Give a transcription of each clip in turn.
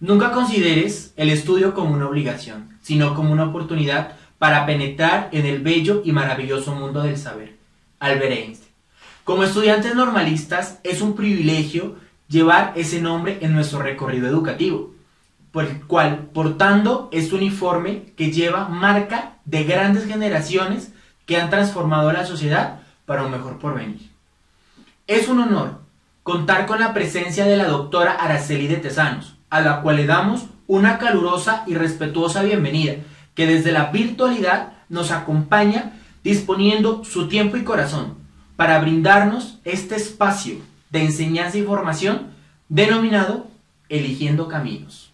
Nunca consideres el estudio como una obligación, sino como una oportunidad para penetrar en el bello y maravilloso mundo del saber. Albert Einstein. Como estudiantes normalistas, es un privilegio llevar ese nombre en nuestro recorrido educativo, por el cual, portando este uniforme que lleva marca de grandes generaciones que han transformado la sociedad para un mejor porvenir. Es un honor contar con la presencia de la doctora Araceli de Tesanos, a la cual le damos una calurosa y respetuosa bienvenida, que desde la virtualidad nos acompaña disponiendo su tiempo y corazón para brindarnos este espacio de enseñanza y formación denominado Eligiendo Caminos.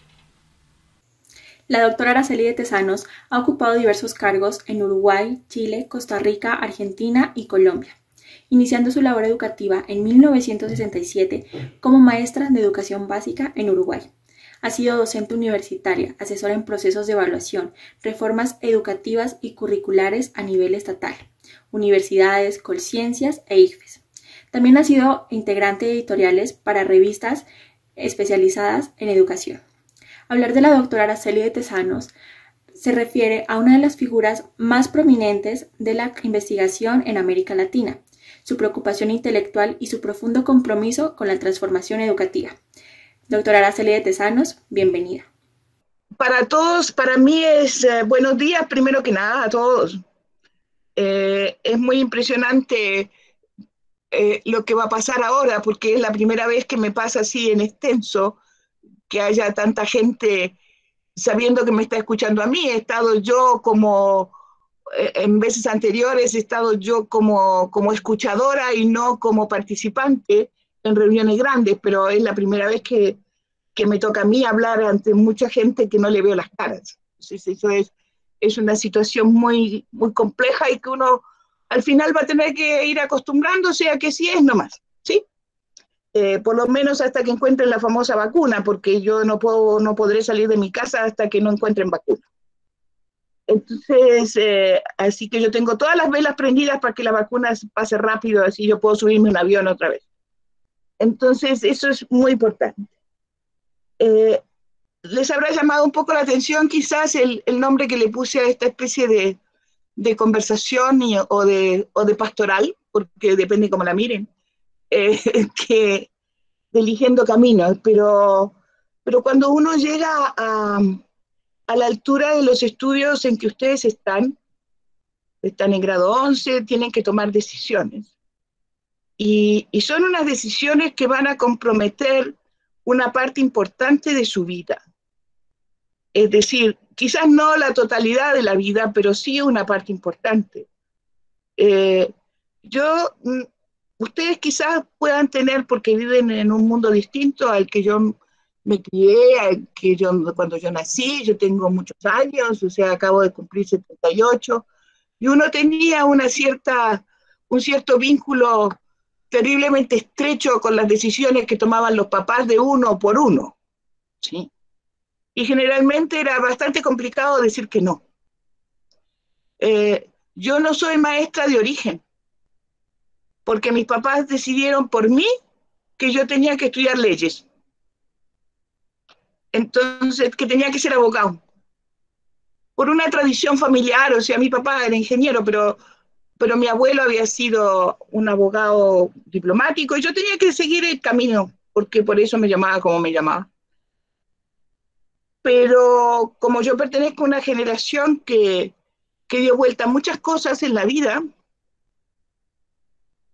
La doctora Araceli de Tesanos ha ocupado diversos cargos en Uruguay, Chile, Costa Rica, Argentina y Colombia, iniciando su labor educativa en 1967 como maestra de educación básica en Uruguay. Ha sido docente universitaria, asesora en procesos de evaluación, reformas educativas y curriculares a nivel estatal, universidades, Colciencias e ICFES. También ha sido integrante de editoriales para revistas especializadas en educación. Hablar de la doctora Araceli de Tesanos se refiere a una de las figuras más prominentes de la investigación en América Latina, su preocupación intelectual y su profundo compromiso con la transformación educativa. Doctora Araceli de Tesanos, bienvenida. Para todos, para mí es buenos días, primero que nada, a todos. Es muy impresionante lo que va a pasar ahora, porque es la primera vez que me pasa así en extenso, que haya tanta gente sabiendo que me está escuchando a mí. He estado yo como, en veces anteriores, he estado yo como escuchadora y no como participante en reuniones grandes, pero es la primera vez que me toca a mí hablar ante mucha gente que no le veo las caras. Entonces, eso es una situación muy, muy compleja y que uno al final va a tener que ir acostumbrándose a que sí es nomás, ¿sí? Por lo menos hasta que encuentren la famosa vacuna, porque yo no podré salir de mi casa hasta que no encuentren vacuna. Entonces, así que yo tengo todas las velas prendidas para que la vacuna pase rápido, así yo puedo subirme en un avión otra vez. Entonces, eso es muy importante. Eh, Les habrá llamado un poco la atención quizás el nombre que le puse a esta especie de conversación o de pastoral, porque depende cómo la miren, eh, que de eligiendo caminos, pero cuando uno llega a la altura de los estudios en que ustedes están en grado 11, tienen que tomar decisiones. Y son unas decisiones que van a comprometer una parte importante de su vida. Es decir, quizás no la totalidad de la vida, pero sí una parte importante. Eh, yo, ustedes quizás puedan tener, porque viven en un mundo distinto al que yo me crié, al que cuando yo nací, yo tengo muchos años, o sea, acabo de cumplir 78, y uno tenía un cierto vínculo terriblemente estrecho con las decisiones que tomaban los papás de uno por uno, ¿sí? Y generalmente era bastante complicado decir que no. Yo no soy maestra de origen, porque mis papás decidieron por mí que yo tenía que estudiar leyes, entonces que tenía que ser abogado, por una tradición familiar. O sea, mi papá era ingeniero, pero mi abuelo había sido un abogado diplomático y yo tenía que seguir el camino, porque por eso me llamaba como me llamaba. Pero como yo pertenezco a una generación que dio vuelta a muchas cosas en la vida,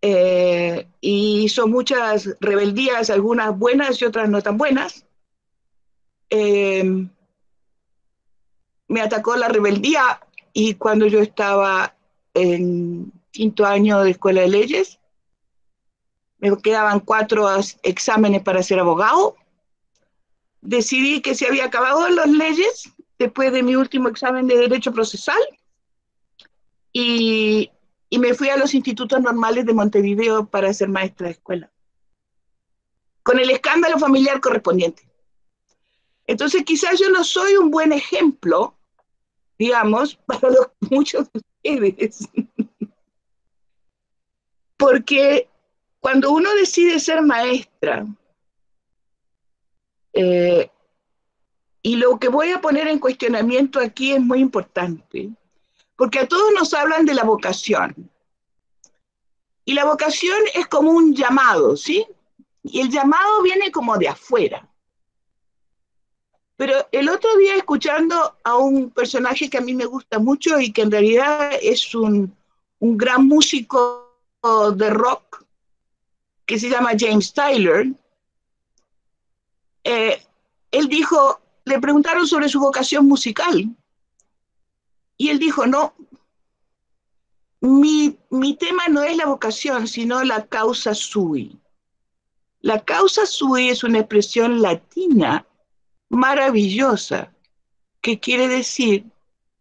y hizo muchas rebeldías, algunas buenas y otras no tan buenas, eh, me atacó la rebeldía y cuando yo estaba en quinto año de escuela de leyes, me quedaban 4 exámenes para ser abogado. Decidí que se había acabado las leyes después de mi último examen de derecho procesal y, y me fui a los institutos normales de Montevideo para ser maestra de escuela, con el escándalo familiar correspondiente. Entonces quizás yo no soy un buen ejemplo, digamos, para muchos de ustedes, porque cuando uno decide ser maestra, eh, Y lo que voy a poner en cuestionamiento aquí es muy importante, porque a todos nos hablan de la vocación. Y la vocación es como un llamado, ¿sí? Y el llamado viene como de afuera. Pero el otro día escuchando a un personaje que a mí me gusta mucho y que en realidad es un gran músico de rock que se llama James Tyler, eh, él dijo, le preguntaron sobre su vocación musical y él dijo, no, mi tema no es la vocación, sino la causa sui. La causa sui es una expresión latina maravillosa que quiere decir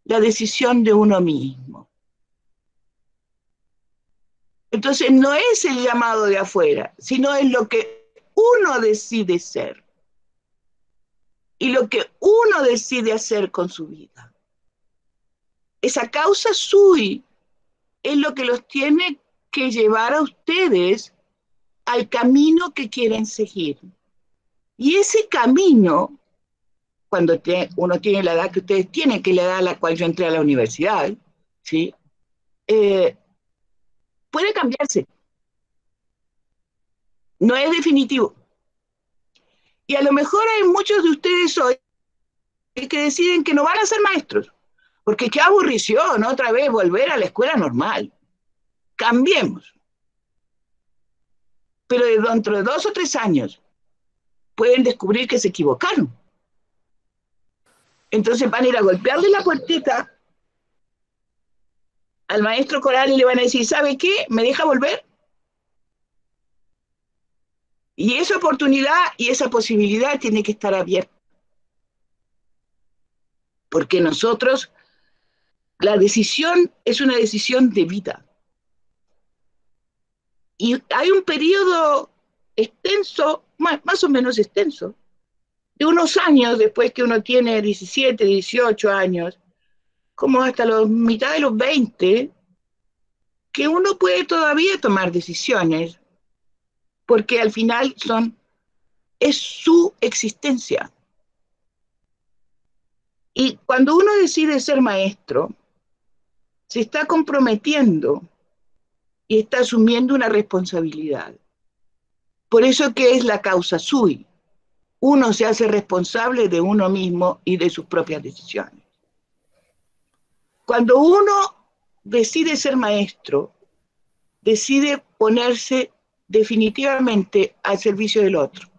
la decisión de uno mismo. Entonces no es el llamado de afuera, sino es lo que uno decide ser y lo que uno decide hacer con su vida. Esa causa sui es lo que los tiene que llevar a ustedes al camino que quieren seguir. Y ese camino, cuando uno tiene la edad que ustedes tienen, que es la edad a la cual yo entré a la universidad, ¿sí? Puede cambiarse, no es definitivo. Y a lo mejor hay muchos de ustedes hoy que deciden que no van a ser maestros, porque qué aburrición otra vez volver a la escuela normal. Cambiemos. Pero dentro de 2 o 3 años pueden descubrir que se equivocaron. Entonces van a ir a golpearle la puertita al maestro coral y le van a decir, ¿sabe qué? ¿Me deja volver? Y esa oportunidad y esa posibilidad tiene que estar abierta. Porque nosotros, la decisión es una decisión de vida. Y hay un periodo extenso, más o menos extenso, de unos años después que uno tiene 17, 18 años, como hasta la mitad de los 20, que uno puede todavía tomar decisiones, porque al final es su existencia. Y cuando uno decide ser maestro, se está comprometiendo y está asumiendo una responsabilidad. Por eso que es la causa sui. Uno se hace responsable de uno mismo y de sus propias decisiones. Cuando uno decide ser maestro, decide ponerse definitivamente al servicio del otro.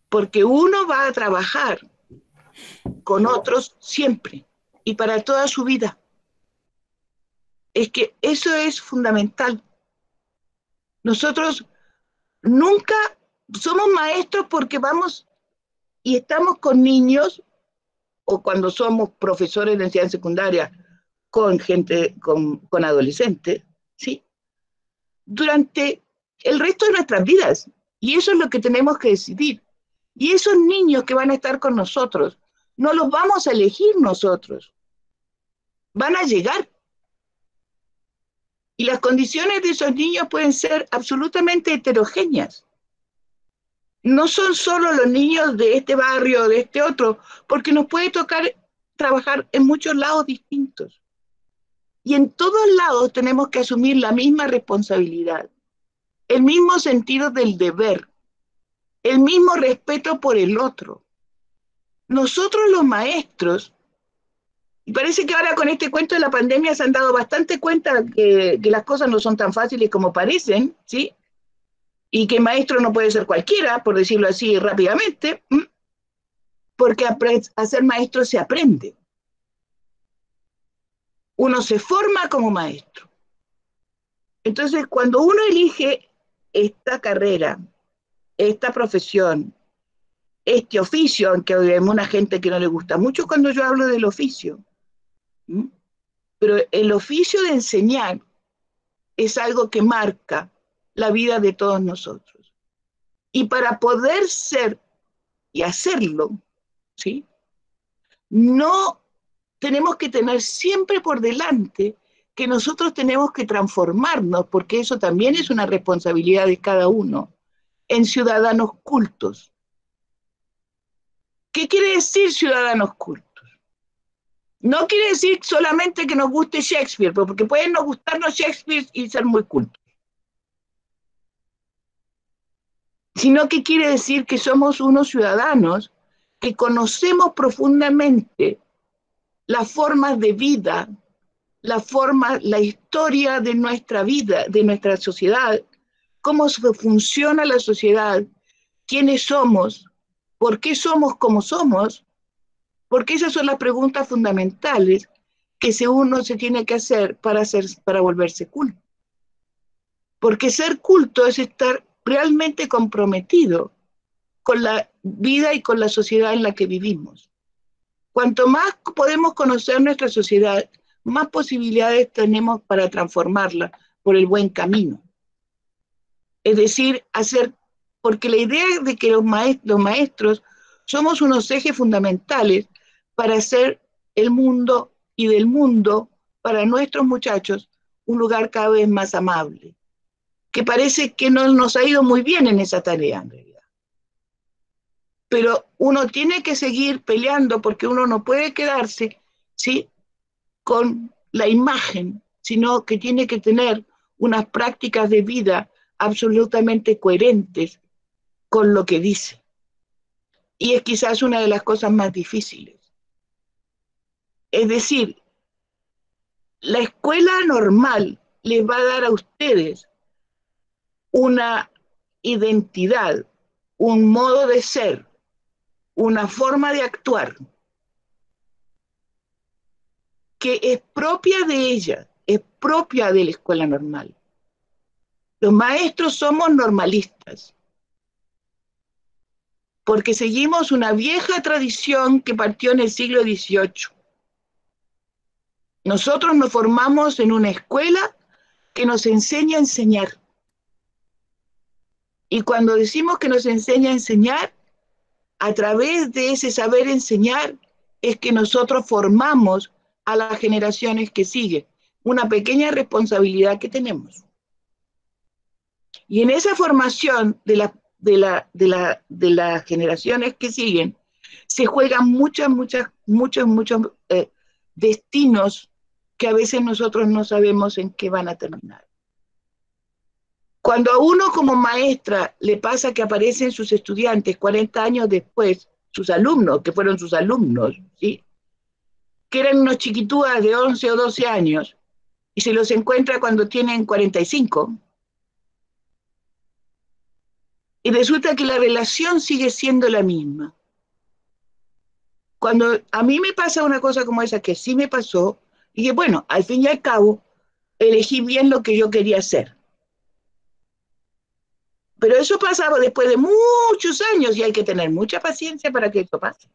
Porque uno va a trabajar con otros siempre y para toda su vida. Es que eso es fundamental. Nosotros nunca somos maestros porque vamos y estamos con niños o cuando somos profesores de enseñanza secundaria con gente, con adolescentes, ¿sí? Durante el resto de nuestras vidas. Y eso es lo que tenemos que decidir. Y esos niños que van a estar con nosotros, no los vamos a elegir nosotros. Van a llegar. Y las condiciones de esos niños pueden ser absolutamente heterogéneas. No son solo los niños de este barrio o de este otro, porque nos puede tocar trabajar en muchos lados distintos. Y en todos lados tenemos que asumir la misma responsabilidad, el mismo sentido del deber, el mismo respeto por el otro. Nosotros los maestros, y parece que ahora con este cuento de la pandemia se han dado bastante cuenta que las cosas no son tan fáciles como parecen, ¿sí? Y que maestro no puede ser cualquiera, por decirlo así rápidamente, porque a ser maestro se aprende. Uno se forma como maestro. Entonces, cuando uno elige esta carrera, esta profesión, este oficio, aunque hay una gente que no le gusta mucho cuando yo hablo del oficio, pero el oficio de enseñar es algo que marca la vida de todos nosotros. Y para poder ser y hacerlo, ¿sí? No tenemos que tener siempre por delante que nosotros tenemos que transformarnos, porque eso también es una responsabilidad de cada uno, en ciudadanos cultos. ¿Qué quiere decir ciudadanos cultos? No quiere decir solamente que nos guste Shakespeare, porque pueden no gustarnos Shakespeare y ser muy cultos, sino que quiere decir que somos unos ciudadanos que conocemos profundamente las formas de vida, la historia de nuestra vida, de nuestra sociedad, cómo funciona la sociedad, quiénes somos, por qué somos como somos, porque esas son las preguntas fundamentales que uno se tiene que hacer para volverse culto. Porque ser culto es estar realmente comprometido con la vida y con la sociedad en la que vivimos. Cuanto más podemos conocer nuestra sociedad, más posibilidades tenemos para transformarla por el buen camino. Es decir, porque la idea de que los maestros somos unos ejes fundamentales para hacer el mundo y del mundo, para nuestros muchachos, un lugar cada vez más amable, que parece que no nos ha ido muy bien en esa tarea en realidad. Pero uno tiene que seguir peleando porque uno no puede quedarse, ¿sí?, con la imagen, sino que tiene que tener unas prácticas de vida absolutamente coherentes con lo que dice. Y es quizás una de las cosas más difíciles. Es decir, la escuela normal les va a dar a ustedes una identidad, un modo de ser, una forma de actuar que es propia de ella, es propia de la escuela normal. Los maestros somos normalistas, porque seguimos una vieja tradición que partió en el siglo XVIII. Nosotros nos formamos en una escuela que nos enseña a enseñar. Y cuando decimos que nos enseña a enseñar, a través de ese saber enseñar, es que nosotros formamos a las generaciones que siguen. Una pequeña responsabilidad que tenemos. Y en esa formación de las generaciones que siguen, se juegan muchos destinos que a veces nosotros no sabemos en qué van a terminar. Cuando a uno como maestra le pasa que aparecen sus estudiantes 40 años después, sus alumnos, que fueron sus alumnos, ¿sí?, que eran unos chiquitúas de 11 o 12 años, y se los encuentra cuando tienen 45, y resulta que la relación sigue siendo la misma. Cuando a mí me pasa una cosa como esa, que sí me pasó, y que bueno, al fin y al cabo, elegí bien lo que yo quería hacer. Pero eso pasaba después de muchos años y hay que tener mucha paciencia para que eso pase.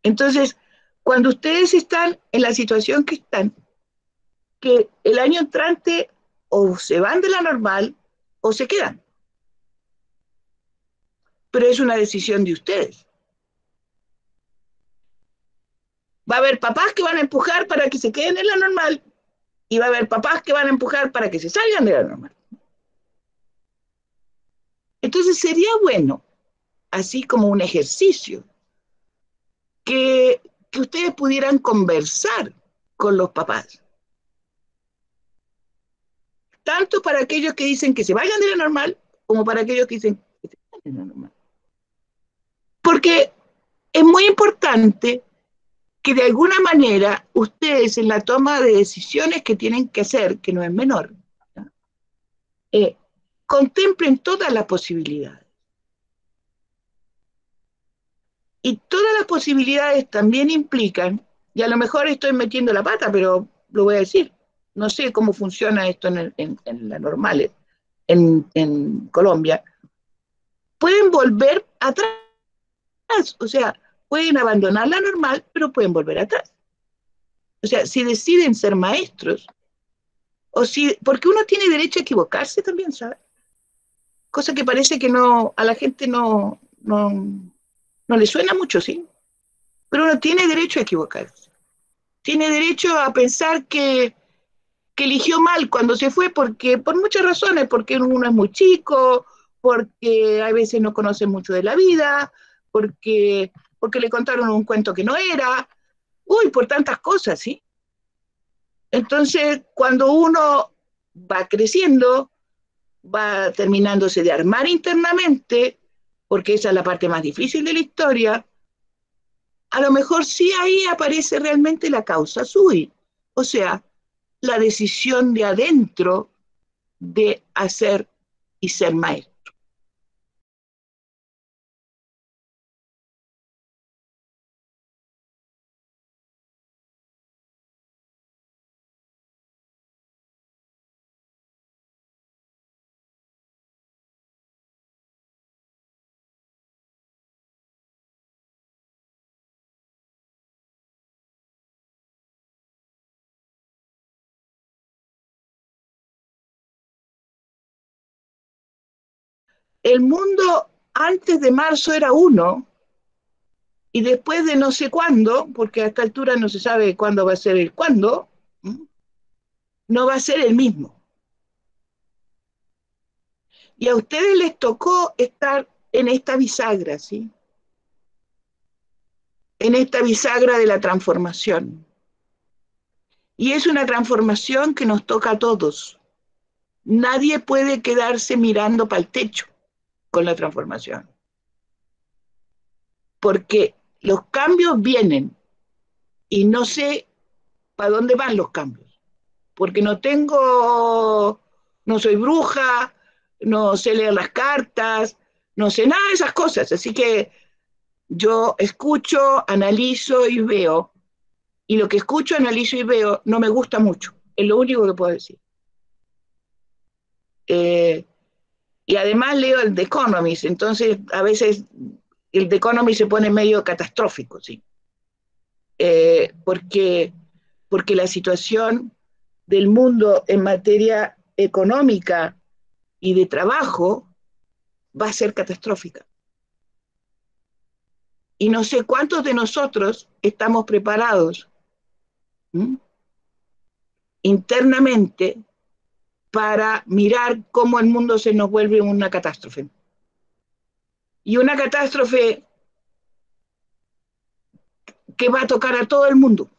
Entonces, cuando ustedes están en la situación que están, que el año entrante o se van de la normal o se quedan. Pero es una decisión de ustedes. Va a haber papás que van a empujar para que se queden en la normal y va a haber papás que van a empujar para que se salgan de la normal. Entonces sería bueno, así como un ejercicio, que ustedes pudieran conversar con los papás. Tanto para aquellos que dicen que se vayan de la normal, como para aquellos que dicen que se vayan de la normal. Porque es muy importante que de alguna manera ustedes en la toma de decisiones que tienen que hacer, que no es menor, contemplen todas las posibilidades. Y todas las posibilidades también implican, y a lo mejor estoy metiendo la pata, pero lo voy a decir, no sé cómo funciona esto en la normal, en Colombia, pueden volver atrás, o sea, pueden abandonar la normal, pero pueden volver atrás. O sea, si deciden ser maestros, porque uno tiene derecho a equivocarse también, ¿sabes? Cosa que parece que no, a la gente no le suena mucho, ¿sí? Pero uno tiene derecho a equivocarse. Tiene derecho a pensar que eligió mal cuando se fue, porque por muchas razones, porque uno es muy chico, porque a veces no conoce mucho de la vida, porque le contaron un cuento que no era, uy, por tantas cosas, ¿sí? Entonces, cuando uno va creciendo, va terminándose de armar internamente, porque esa es la parte más difícil de la historia, a lo mejor sí ahí aparece realmente la causa sui, o sea, la decisión de adentro de hacer y ser maestro. El mundo antes de marzo era uno, y después de no sé cuándo, porque a esta altura no se sabe cuándo va a ser el cuándo, no va a ser el mismo. Y a ustedes les tocó estar en esta bisagra, ¿sí? En esta bisagra de la transformación. Y es una transformación que nos toca a todos. Nadie puede quedarse mirando para el techo con la transformación. Porque los cambios vienen y no sé para dónde van los cambios. Porque no soy bruja, no sé leer las cartas, no sé nada de esas cosas. Así que yo escucho, analizo y veo. Y lo que escucho, analizo y veo no me gusta mucho. Es lo único que puedo decir. Eh, y además leo el The Economist, entonces a veces el The Economist se pone medio catastrófico, ¿sí? Porque, porque la situación del mundo en materia económica y de trabajo va a ser catastrófica. Y no sé cuántos de nosotros estamos preparados, ¿m?, internamente para mirar cómo el mundo se nos vuelve una catástrofe. Y una catástrofe que va a tocar a todo el mundo.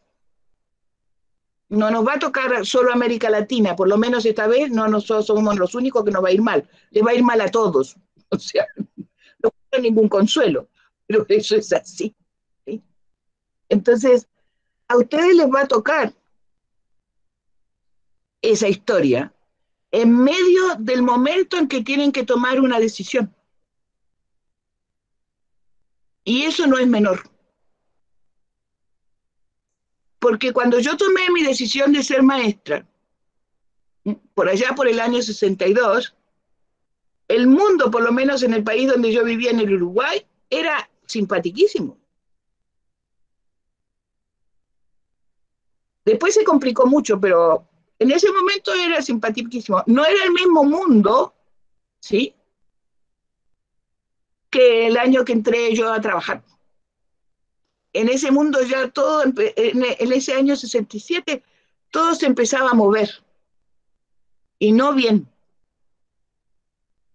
No nos va a tocar solo América Latina, por lo menos esta vez no nosotros somos los únicos que nos va a ir mal. Les va a ir mal a todos. O sea, no hay ningún consuelo, pero eso es así, ¿sí? Entonces, a ustedes les va a tocar esa historia en medio del momento en que tienen que tomar una decisión. Y eso no es menor. Porque cuando yo tomé mi decisión de ser maestra, por allá por el año 62, el mundo, por lo menos en el país donde yo vivía, en el Uruguay, era simpatiquísimo. Después se complicó mucho, pero en ese momento era simpatiquísimo. No era el mismo mundo, ¿sí?, que el año que entré yo a trabajar. En ese mundo ya todo, en ese año 67, todo se empezaba a mover, y no bien,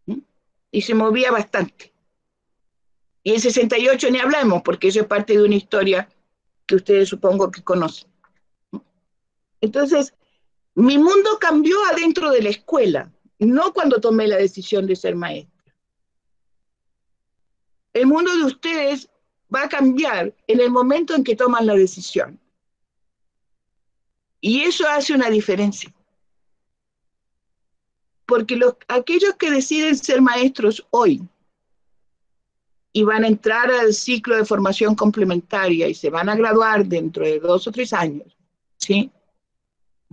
¿sí?, y se movía bastante. Y en 68 ni hablamos, porque eso es parte de una historia que ustedes supongo que conocen. Entonces, mi mundo cambió adentro de la escuela, no cuando tomé la decisión de ser maestra. El mundo de ustedes va a cambiar en el momento en que toman la decisión. Y eso hace una diferencia. Porque aquellos que deciden ser maestros hoy y van a entrar al ciclo de formación complementaria y se van a graduar dentro de 2 o 3 años, ¿sí?,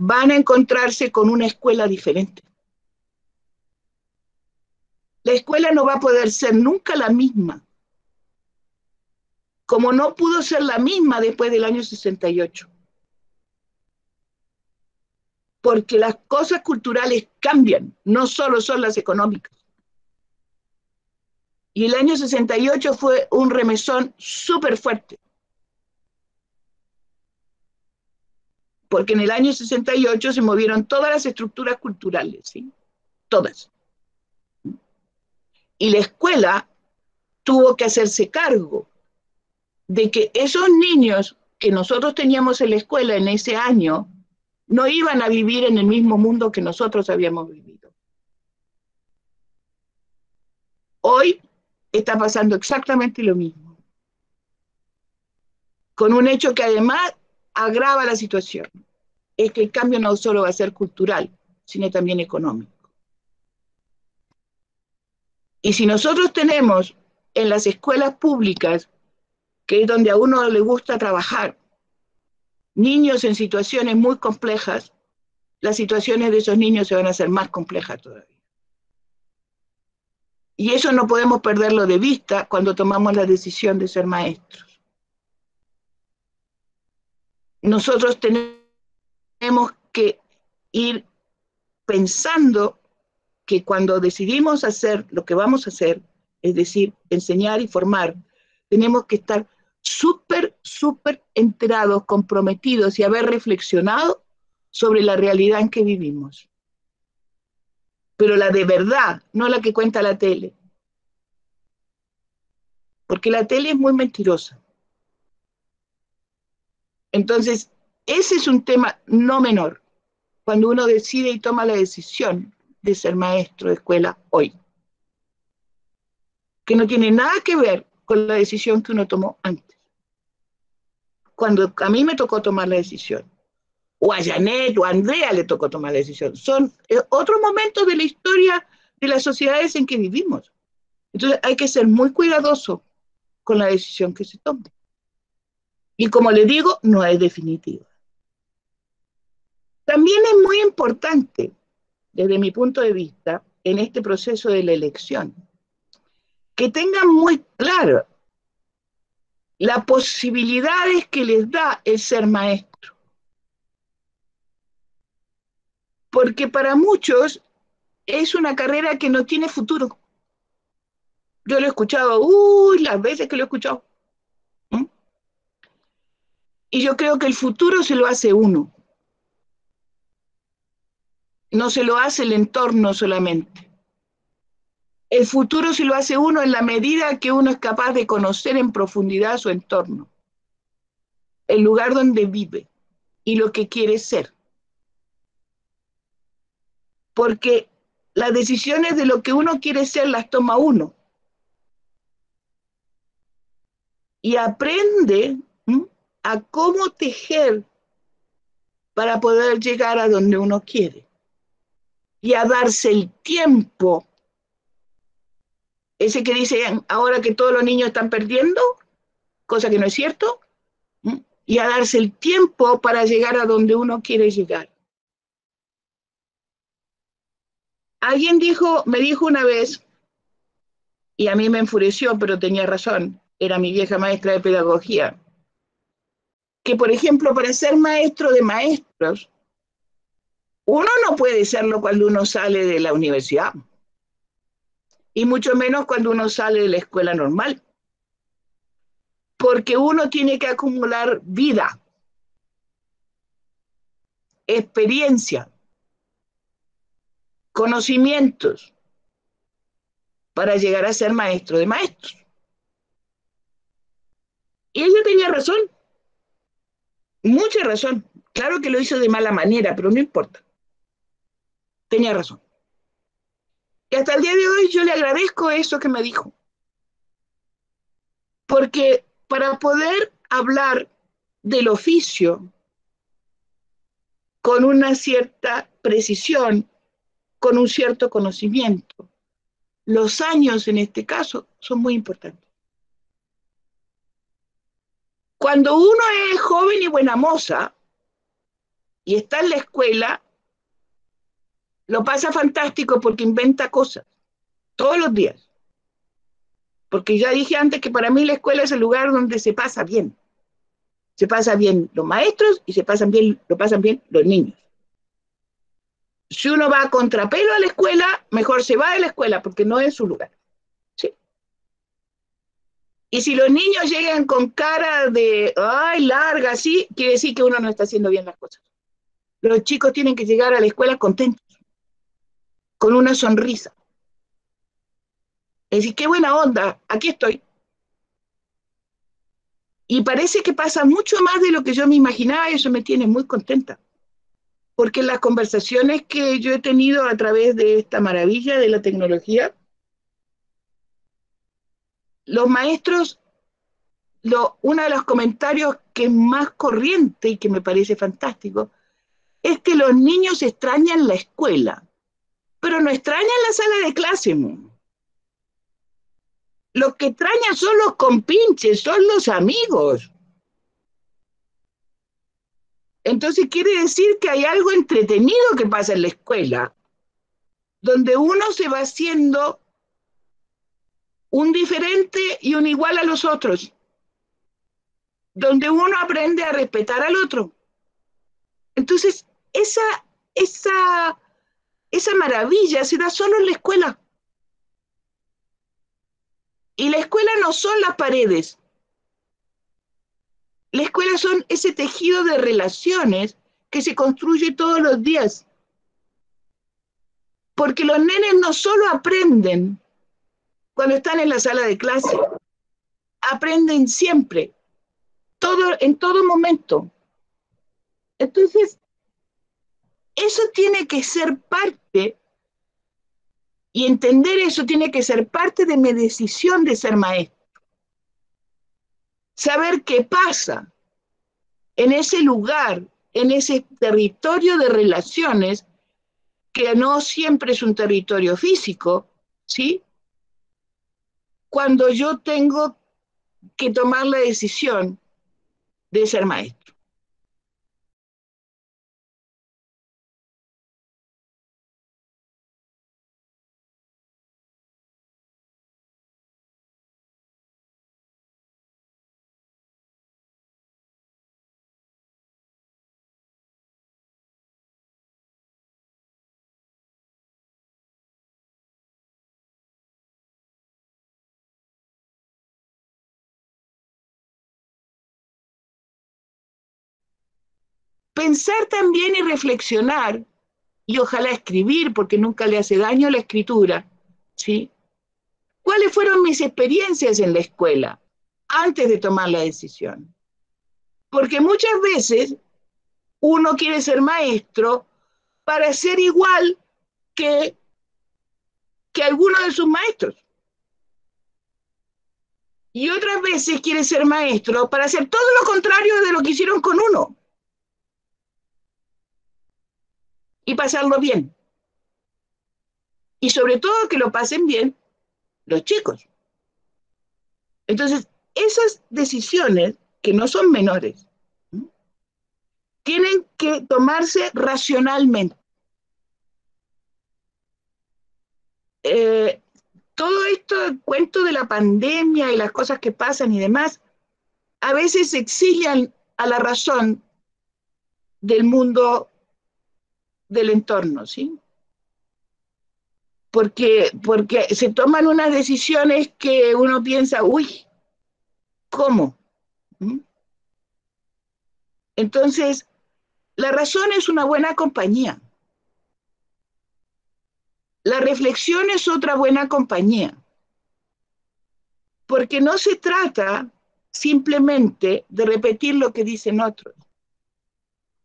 van a encontrarse con una escuela diferente. La escuela no va a poder ser nunca la misma, como no pudo ser la misma después del año 68. Porque las cosas culturales cambian, no solo son las económicas. Y el año 68 fue un remesón súper fuerte. Porque en el año 68 se movieron todas las estructuras culturales, ¿sí? Todas. Y la escuela tuvo que hacerse cargo de que esos niños que nosotros teníamos en la escuela en ese año no iban a vivir en el mismo mundo que nosotros habíamos vivido. Hoy está pasando exactamente lo mismo, con un hecho que además agrava la situación, es que el cambio no solo va a ser cultural, sino también económico. Y si nosotros tenemos en las escuelas públicas, que es donde a uno le gusta trabajar, niños en situaciones muy complejas, las situaciones de esos niños se van a hacer más complejas todavía. Y eso no podemos perderlo de vista cuando tomamos la decisión de ser maestros. Nosotros tenemos que ir pensando que cuando decidimos hacer lo que vamos a hacer, es decir, enseñar y formar, tenemos que estar súper enterados, comprometidos y haber reflexionado sobre la realidad en que vivimos. Pero la de verdad, no la que cuenta la tele. Porque la tele es muy mentirosa. Entonces, ese es un tema no menor, cuando uno decide y toma la decisión de ser maestro de escuela hoy, que no tiene nada que ver con la decisión que uno tomó antes. Cuando a mí me tocó tomar la decisión, o a Janet o a Andrea le tocó tomar la decisión, son otros momentos de la historia de las sociedades en que vivimos. Entonces hay que ser muy cuidadoso con la decisión que se tome. Y como le digo, no es definitiva. También es muy importante, desde mi punto de vista, en este proceso de la elección, que tengan muy claro las posibilidades que les da el ser maestro. Porque para muchos es una carrera que no tiene futuro. Yo lo he escuchado, las veces que lo he escuchado. ¿Mm? Y yo creo que el futuro se lo hace uno. No se lo hace el entorno solamente. El futuro se lo hace uno en la medida que uno es capaz de conocer en profundidad su entorno, el lugar donde vive y lo que quiere ser. Porque las decisiones de lo que uno quiere ser las toma uno. Y aprende a cómo tejer para poder llegar a donde uno quiere. Y a darse el tiempo. Ese que dicen ahora que todos los niños están perdiendo, cosa que no es cierto, y a darse el tiempo para llegar a donde uno quiere llegar. Alguien me dijo una vez, y a mí me enfureció, pero tenía razón, era mi vieja maestra de pedagogía, que por ejemplo para ser maestro de maestros, uno no puede serlo cuando uno sale de la universidad, y mucho menos cuando uno sale de la escuela normal, porque uno tiene que acumular vida, experiencia, conocimientos, para llegar a ser maestro de maestros. Y ella tenía razón, mucha razón. Claro que lo hizo de mala manera, pero no importa. Tenía razón. Y hasta el día de hoy yo le agradezco eso que me dijo. Porque para poder hablar del oficio con una cierta precisión, con un cierto conocimiento, los años en este caso son muy importantes. Cuando uno es joven y buena moza y está en la escuela, lo pasa fantástico porque inventa cosas todos los días. Porque ya dije antes que para mí la escuela es el lugar donde se pasa bien. Se pasan bien los maestros y lo pasan bien los niños. Si uno va a contrapelo a la escuela, mejor se va de la escuela porque no es su lugar. ¿Sí? Y si los niños llegan con cara de, ay, larga, así, quiere decir que uno no está haciendo bien las cosas. Los chicos tienen que llegar a la escuela contentos, con una sonrisa. Es decir, qué buena onda, aquí estoy. Y parece que pasa mucho más de lo que yo me imaginaba y eso me tiene muy contenta. Porque las conversaciones que yo he tenido a través de esta maravilla de la tecnología, los maestros, uno de los comentarios que es más corriente y que me parece fantástico, es que los niños extrañan la escuela, pero no extrañan la sala de clase. Los que extrañan son los compinches, son los amigos. Entonces quiere decir que hay algo entretenido que pasa en la escuela, donde uno se va haciendo un diferente y un igual a los otros, donde uno aprende a respetar al otro. Entonces, esa, esa, esa maravilla se da solo en la escuela. Y la escuela no son las paredes, la escuela son ese tejido de relaciones que se construye todos los días. Porque los nenes no solo aprenden cuando están en la sala de clase, aprenden siempre, en todo momento. Entonces, eso tiene que ser parte, y entender eso tiene que ser parte de mi decisión de ser maestro. Saber qué pasa en ese lugar, en ese territorio de relaciones, que no siempre es un territorio físico, ¿sí? Cuando yo tengo que tomar la decisión de ser maestro. Pensar también y reflexionar, y ojalá escribir, porque nunca le hace daño a la escritura, ¿sí? ¿Cuáles fueron mis experiencias en la escuela antes de tomar la decisión? Porque muchas veces uno quiere ser maestro para ser igual que, que alguno de sus maestros. Y otras veces quiere ser maestro para hacer todo lo contrario de lo que hicieron con uno y pasarlo bien. Y sobre todo que lo pasen bien los chicos. Entonces, esas decisiones, que no son menores, tienen que tomarse racionalmente. Eh, Todo esto, el cuento de la pandemia y las cosas que pasan y demás, a veces exilian a la razón del mundo del entorno, ¿sí? Porque se toman unas decisiones que uno piensa, uy, ¿cómo? ¿Mm? Entonces, la razón es una buena compañía. La reflexión es otra buena compañía. Porque no se trata simplemente de repetir lo que dicen otros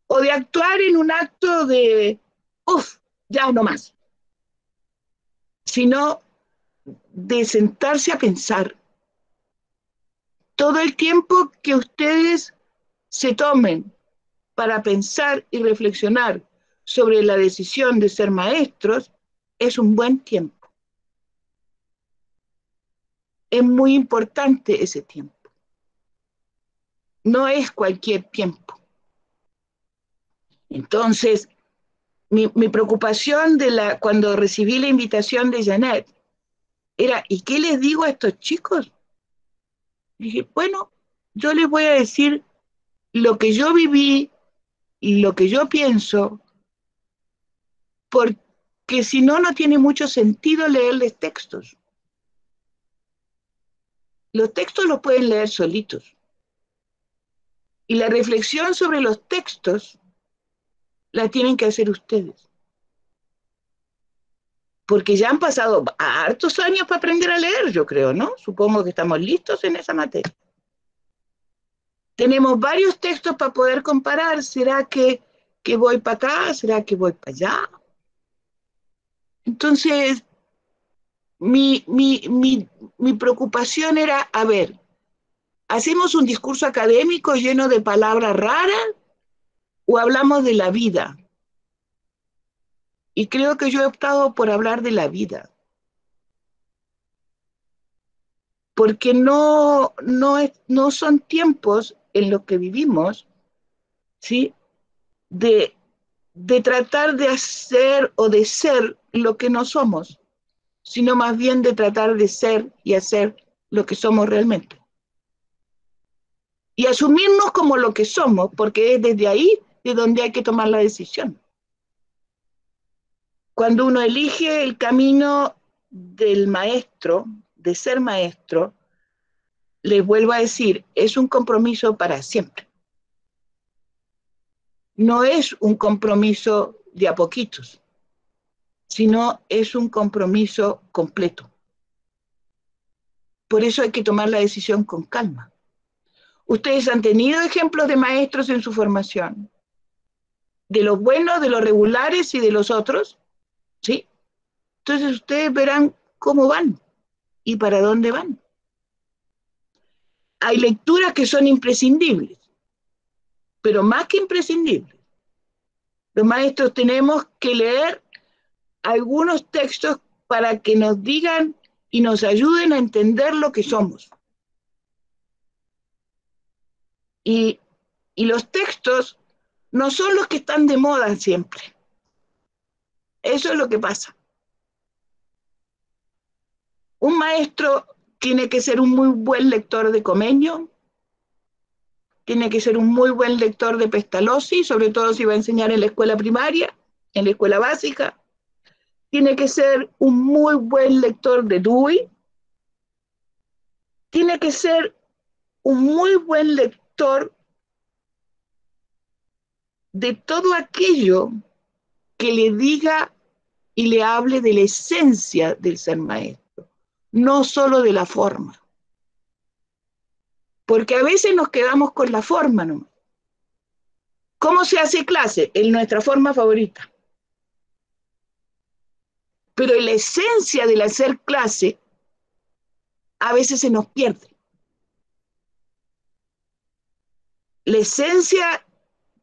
o de actuar en un acto de, uff, ya no más, sino de sentarse a pensar. Todo el tiempo que ustedes se tomen para pensar y reflexionar sobre la decisión de ser maestros es un buen tiempo. Es muy importante ese tiempo. No es cualquier tiempo. Entonces, mi preocupación cuando recibí la invitación de Janet era, ¿y qué les digo a estos chicos? Dije, bueno, yo les voy a decir lo que yo viví y lo que yo pienso, porque si no, no tiene mucho sentido leerles textos. Los textos los pueden leer solitos. Y la reflexión sobre los textos la tienen que hacer ustedes. porque ya han pasado hartos años para aprender a leer, yo creo, ¿no? Supongo que estamos listos en esa materia. Tenemos varios textos para poder comparar. ¿Será que voy para acá? ¿Será que voy para allá? Entonces, mi preocupación era, a ver, ¿hacemos un discurso académico lleno de palabras raras o hablamos de la vida? Y creo que yo he optado por hablar de la vida. Porque no son tiempos en los que vivimos, ¿sí? De tratar de hacer o de ser lo que no somos, sino más bien de tratar de ser y hacer lo que somos realmente. Y asumirnos como lo que somos, porque es desde ahí de donde hay que tomar la decisión. Cuando uno elige el camino del maestro, de ser maestro, les vuelvo a decir, es un compromiso para siempre. No es un compromiso de a poquitos, sino es un compromiso completo. Por eso hay que tomar la decisión con calma. Ustedes han tenido ejemplos de maestros en su formación, de los buenos, de los regulares y de los otros, ¿sí? Entonces ustedes verán cómo van y para dónde van. Hay lecturas que son imprescindibles, pero más que imprescindibles. Los maestros tenemos que leer algunos textos para que nos digan y nos ayuden a entender lo que somos. Y los textos no son los que están de moda siempre. Eso es lo que pasa. Un maestro tiene que ser un muy buen lector de Comenio, tiene que ser un muy buen lector de Pestalozzi, sobre todo si va a enseñar en la escuela primaria, en la escuela básica. Tiene que ser un muy buen lector de Dewey. Tiene que ser un muy buen lector de todo aquello que le diga y le hable de la esencia del ser maestro, no solo de la forma. Porque a veces nos quedamos con la forma nomás. ¿Cómo se hace clase? En nuestra forma favorita. Pero en la esencia del hacer clase, a veces se nos pierde. La esencia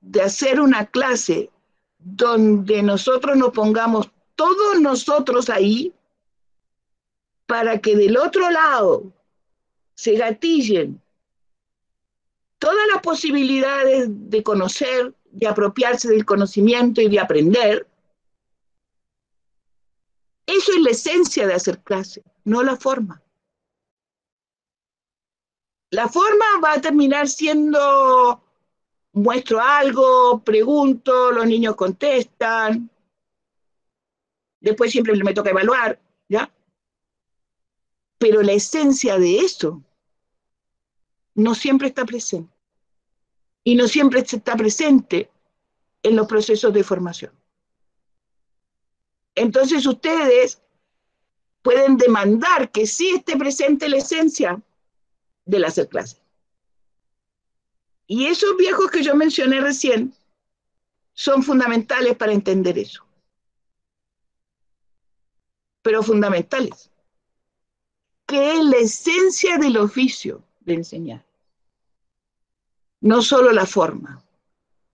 de hacer una clase donde nosotros nos pongamos todos nosotros ahí para que del otro lado se gatillen todas las posibilidades de conocer, de apropiarse del conocimiento y de aprender. Eso es la esencia de hacer clase, no la forma. La forma va a terminar siendo muestro algo, pregunto, los niños contestan, después siempre me toca evaluar, ¿ya? Pero la esencia de eso no siempre está presente. Y no siempre está presente en los procesos de formación. Entonces ustedes pueden demandar que sí esté presente la esencia del hacer clase. Y esos viejos que yo mencioné recién son fundamentales para entender eso. Pero fundamentales. Que es la esencia del oficio de enseñar. No solo la forma.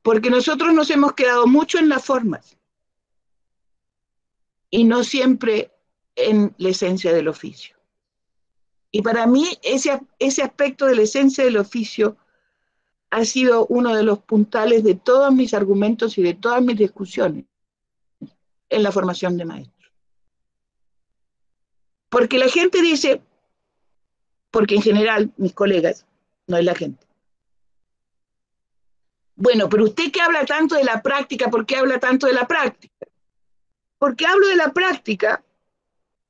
Porque nosotros nos hemos quedado mucho en las formas. Y no siempre en la esencia del oficio. Y para mí ese aspecto de la esencia del oficio ha sido uno de los puntales de todos mis argumentos y de todas mis discusiones en la formación de maestros. Porque la gente dice, porque en general mis colegas, no es la gente. Bueno, pero usted que habla tanto de la práctica, ¿por qué habla tanto de la práctica? Porque hablo de la práctica,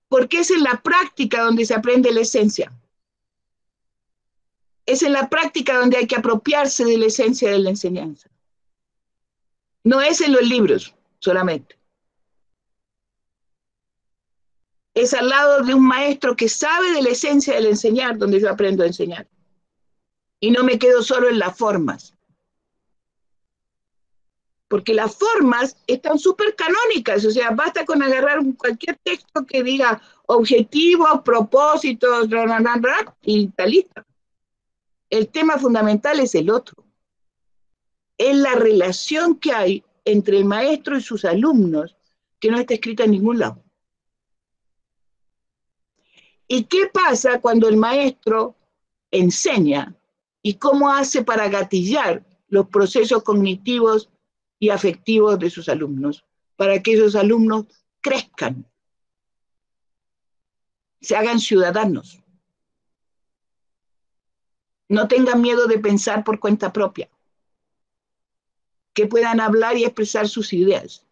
porque es en la práctica donde se aprende la esencia. Es en la práctica donde hay que apropiarse de la esencia de la enseñanza. No es en los libros solamente. es al lado de un maestro que sabe de la esencia del enseñar, donde yo aprendo a enseñar. Y no me quedo solo en las formas. Porque las formas están súper canónicas, o sea, basta con agarrar cualquier texto que diga objetivos, propósitos, y está listo. El tema fundamental es el otro. Es la relación que hay entre el maestro y sus alumnos, que no está escrita en ningún lado. ¿Y qué pasa cuando el maestro enseña y cómo hace para gatillar los procesos cognitivos y afectivos de sus alumnos, para que esos alumnos crezcan, se hagan ciudadanos, no tengan miedo de pensar por cuenta propia, que puedan hablar y expresar sus ideas?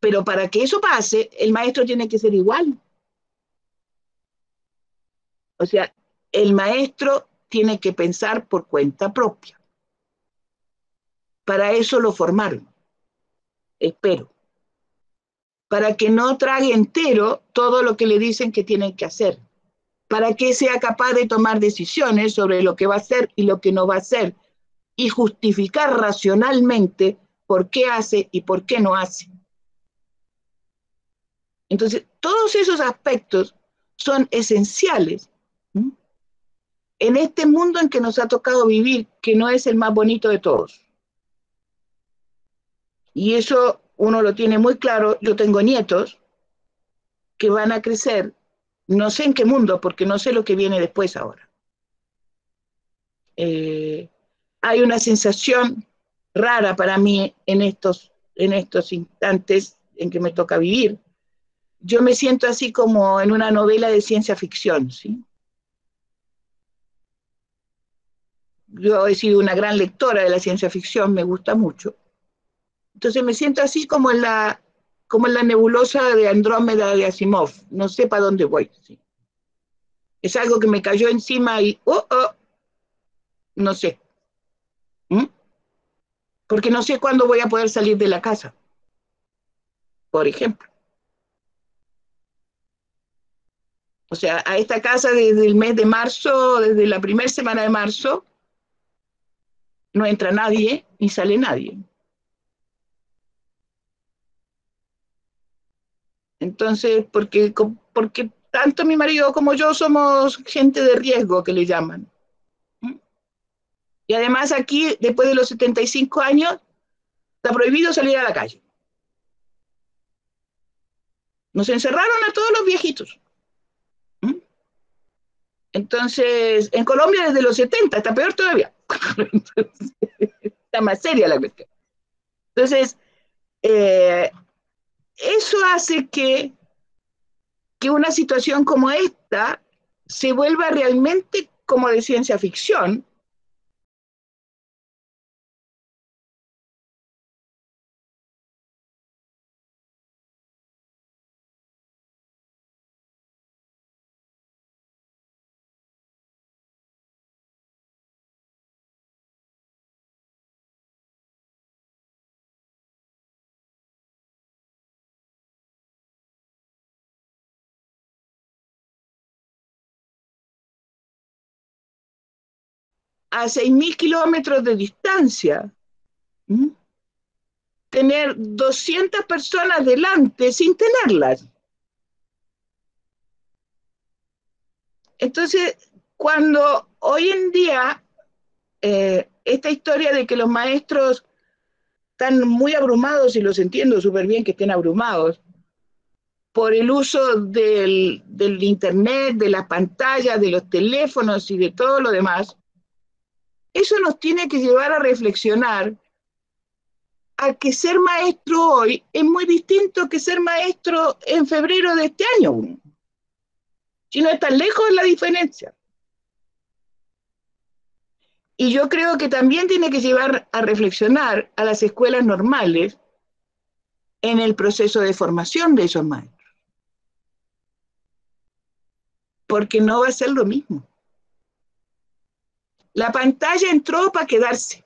Pero para que eso pase, el maestro tiene que ser igual. O sea, el maestro tiene que pensar por cuenta propia. Para eso lo formaron, espero. Para que no trague entero todo lo que le dicen que tienen que hacer. Para que sea capaz de tomar decisiones sobre lo que va a hacer y lo que no va a hacer. Y justificar racionalmente por qué hace y por qué no hace. Entonces, todos esos aspectos son esenciales en este mundo en que nos ha tocado vivir, que no es el más bonito de todos. Y eso uno lo tiene muy claro. Yo tengo nietos que van a crecer, no sé en qué mundo, porque no sé lo que viene después ahora. Hay una sensación rara para mí en estos instantes en que me toca vivir. Yo me siento así como en una novela de ciencia ficción, ¿sí? Yo he sido una gran lectora de la ciencia ficción, me gusta mucho. Entonces me siento así como en la nebulosa de Andrómeda de Asimov, no sé para dónde voy. ¿Sí? Es algo que me cayó encima y, no sé. Porque no sé cuándo voy a poder salir de la casa, por ejemplo. O sea, a esta casa desde el mes de marzo, desde la primera semana de marzo, no entra nadie ni sale nadie. Entonces, porque tanto mi marido como yo somos gente de riesgo, que le llaman. Y además aquí, después de los 75 años, está prohibido salir a la calle. Nos encerraron a todos los viejitos. Entonces, en Colombia desde los 70, está peor todavía. Entonces, está más seria la cuestión. Entonces, eso hace que una situación como esta se vuelva realmente como de ciencia ficción. A 6.000 kilómetros de distancia, tener 200 personas delante sin tenerlas. Entonces, cuando hoy en día esta historia de que los maestros están muy abrumados, y los entiendo súper bien que estén abrumados, por el uso del internet, de las pantallas, de los teléfonos y de todo lo demás, eso nos tiene que llevar a reflexionar a que ser maestro hoy es muy distinto que ser maestro en febrero de este año. Si no es tan lejos la diferencia. Y yo creo que también tiene que llevar a reflexionar a las escuelas normales en el proceso de formación de esos maestros. Porque no va a ser lo mismo. La pantalla entró para quedarse.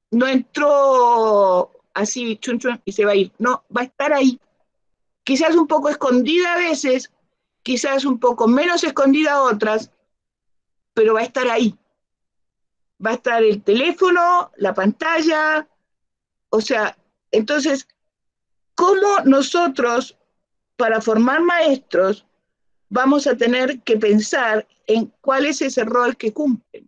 No entró así, chun, chun, y se va a ir. No, va a estar ahí. Quizás un poco escondida a veces, quizás un poco menos escondida a otras, pero va a estar ahí. Va a estar el teléfono, la pantalla, o sea, entonces, ¿cómo nosotros, para formar maestros, vamos a tener que pensar en cuál es ese rol que cumplen?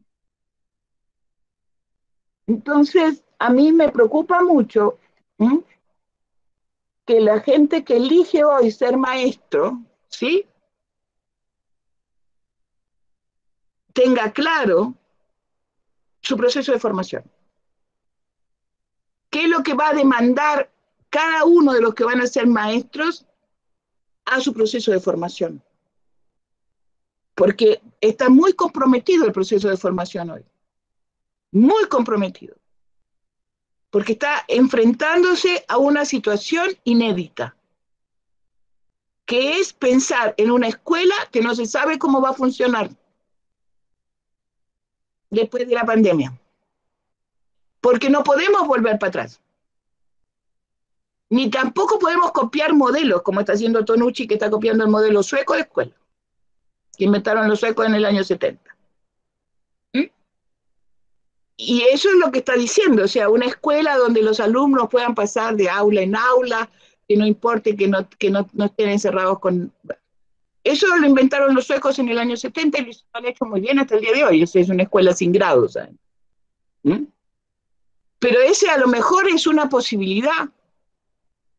Entonces, a mí me preocupa mucho, ¿m?, que la gente que elige hoy ser maestro, ¿sí?, tenga claro su proceso de formación. ¿Qué es lo que va a demandar cada uno de los que van a ser maestros a su proceso de formación? Porque está muy comprometido el proceso de formación hoy. Muy comprometido. Porque está enfrentándose a una situación inédita, que es pensar en una escuela que no se sabe cómo va a funcionar después de la pandemia. Porque no podemos volver para atrás. Ni tampoco podemos copiar modelos, como está haciendo Tonucci, que está copiando el modelo sueco de escuela, que inventaron los suecos en el año 70. ¿Mm? Y eso es lo que está diciendo, o sea, una escuela donde los alumnos puedan pasar de aula en aula, que no importe que no estén encerrados con... Eso lo inventaron los suecos en el año 70 y lo han hecho muy bien hasta el día de hoy. O sea, es una escuela sin grados, ¿sabes? ¿Mm? Pero ese a lo mejor es una posibilidad.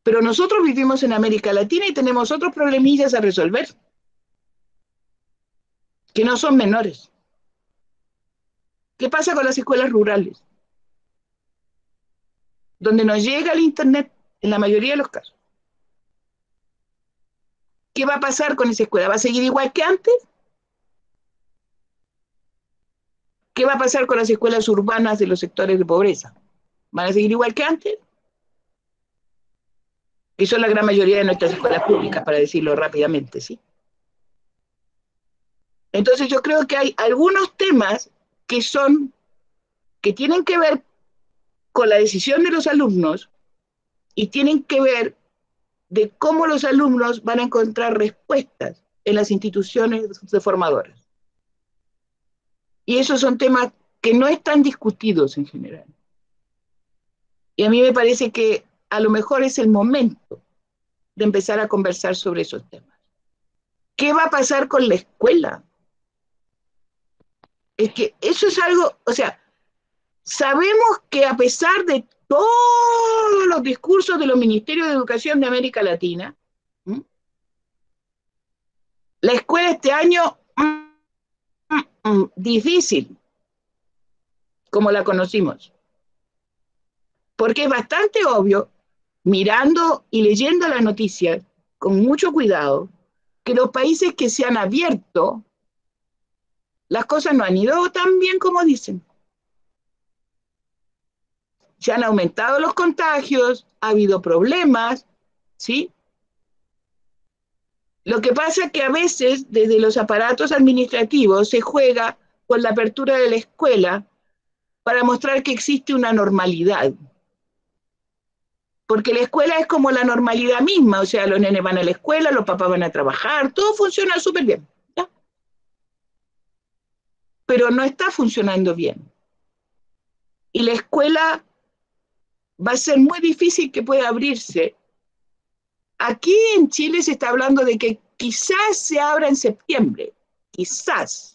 Pero nosotros vivimos en América Latina y tenemos otros problemillas a resolver, que no son menores. ¿Qué pasa con las escuelas rurales? Donde no llega el Internet, en la mayoría de los casos. ¿Qué va a pasar con esa escuela? ¿Va a seguir igual que antes? ¿Qué va a pasar con las escuelas urbanas de los sectores de pobreza? ¿Van a seguir igual que antes? Que son la gran mayoría de nuestras escuelas públicas, para decirlo rápidamente, ¿sí? Entonces yo creo que hay algunos temas que tienen que ver con la decisión de los alumnos y tienen que ver de cómo los alumnos van a encontrar respuestas en las instituciones formadoras. Y esos son temas que no están discutidos en general. Y a mí me parece que a lo mejor es el momento de empezar a conversar sobre esos temas. ¿Qué va a pasar con la escuela? Es que eso es algo, o sea, sabemos que a pesar de todos los discursos de los ministerios de educación de América Latina, ¿m?, la escuela este año difícil, como la conocimos. Porque es bastante obvio, mirando y leyendo las noticias con mucho cuidado, que los países que se han abierto, las cosas no han ido tan bien como dicen. Se han aumentado los contagios, ha habido problemas, ¿sí? Lo que pasa es que a veces desde los aparatos administrativos se juega con la apertura de la escuela para mostrar que existe una normalidad. Porque la escuela es como la normalidad misma, o sea, los nenes van a la escuela, los papás van a trabajar, todo funciona súper bien, ¿ya? Pero no está funcionando bien. Y la escuela va a ser muy difícil que pueda abrirse. Aquí en Chile se está hablando de que quizás se abra en septiembre, quizás.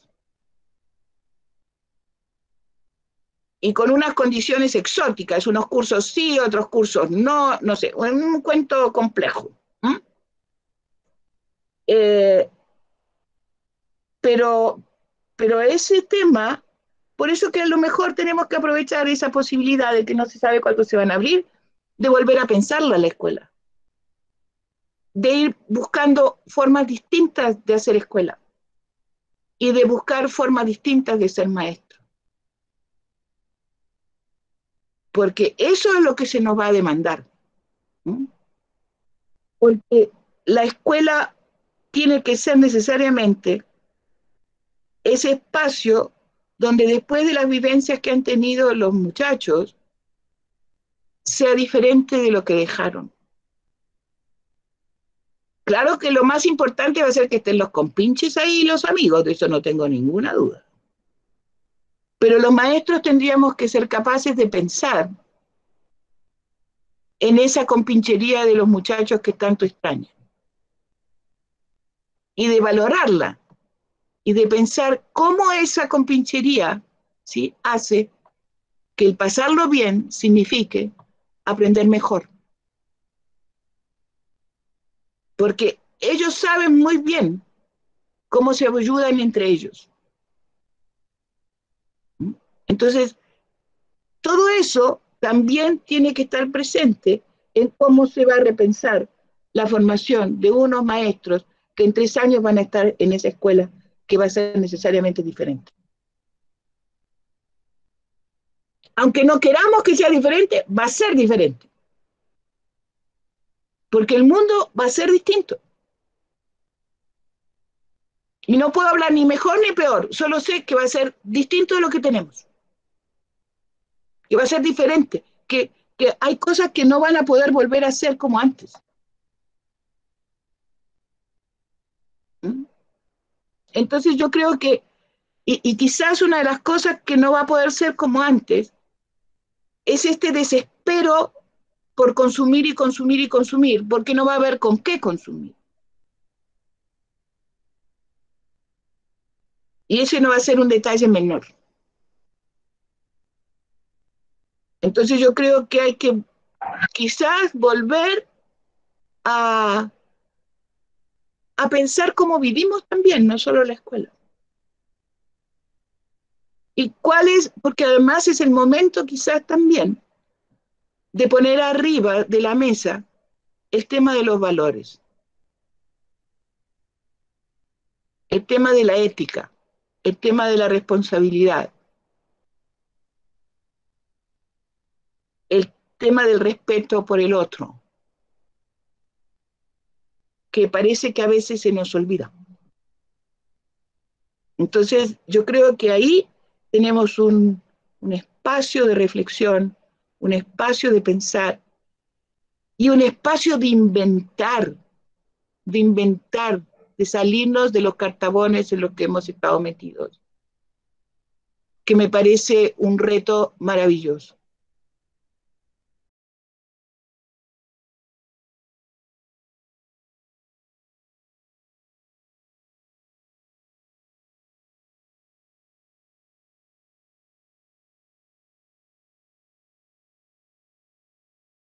Y con unas condiciones exóticas, unos cursos sí, otros cursos no, no sé, un cuento complejo. Pero ese tema, por eso que a lo mejor tenemos que aprovechar esa posibilidad de que no se sabe cuándo se van a abrir, de volver a pensarla a la escuela, de ir buscando formas distintas de hacer escuela y de buscar formas distintas de ser maestro. Porque eso es lo que se nos va a demandar. ¿Mm? Porque la escuela tiene que ser necesariamente ese espacio donde después de las vivencias que han tenido los muchachos, sea diferente de lo que dejaron. Claro que lo más importante va a ser que estén los compinches ahí y los amigos, de eso no tengo ninguna duda. Pero los maestros tendríamos que ser capaces de pensar en esa compinchería de los muchachos que tanto extrañan y de valorarla y de pensar cómo esa compinchería, ¿sí?, hace que el pasarlo bien signifique aprender mejor. Porque ellos saben muy bien cómo se ayudan entre ellos. Entonces, todo eso también tiene que estar presente en cómo se va a repensar la formación de unos maestros que en 3 años van a estar en esa escuela que va a ser necesariamente diferente. Aunque no queramos que sea diferente, va a ser diferente. Porque el mundo va a ser distinto. Y no puedo hablar ni mejor ni peor, solo sé que va a ser distinto de lo que tenemos. Que va a ser diferente, que hay cosas que no van a poder volver a ser como antes. ¿Mm? Entonces yo creo que, y quizás una de las cosas que no va a poder ser como antes, es este desespero por consumir y consumir y consumir, porque no va a haber con qué consumir. Y ese no va a ser un detalle menor. Entonces yo creo que hay que quizás volver a, a pensar cómo vivimos también, no solo la escuela. Y cuál es, porque además es el momento quizás también de poner arriba de la mesa el tema de los valores, el tema de la ética, el tema de la responsabilidad, el tema del respeto por el otro, que parece que a veces se nos olvida. Entonces, yo creo que ahí tenemos un espacio de reflexión, un espacio de pensar y un espacio de inventar, de salirnos de los cartabones en los que hemos estado metidos, que me parece un reto maravilloso.